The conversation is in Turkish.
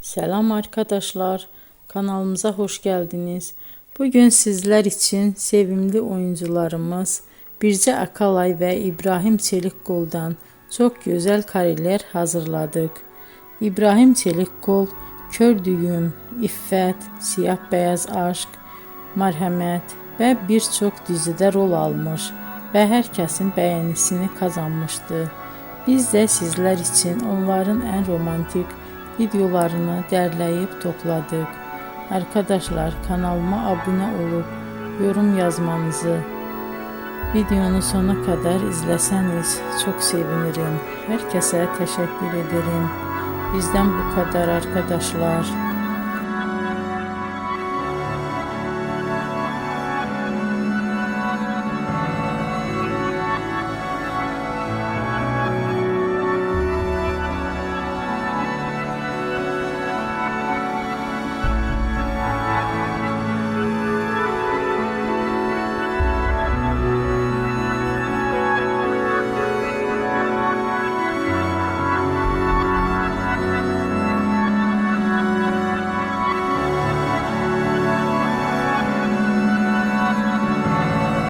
Selam arkadaşlar, kanalımıza hoş geldiniz. Bugün sizler için sevimli oyuncularımız Birce Akalay ve İbrahim Çelikkol'dan çok güzel kareler hazırladık. İbrahim Çelikkol, Kör Düğüm, İffet, Siyah Beyaz Aşk, Merhamet ve birçok dizide rol almış ve herkesin beğenisini kazanmıştı. Biz de sizler için onların en romantik videolarını derleyip topladık. Arkadaşlar, kanalıma abone olup yorum yazmanızı, videonu sona kadar izleseniz çok sevinirim. Herkese teşekkür ederim. Bizden bu kadar arkadaşlar.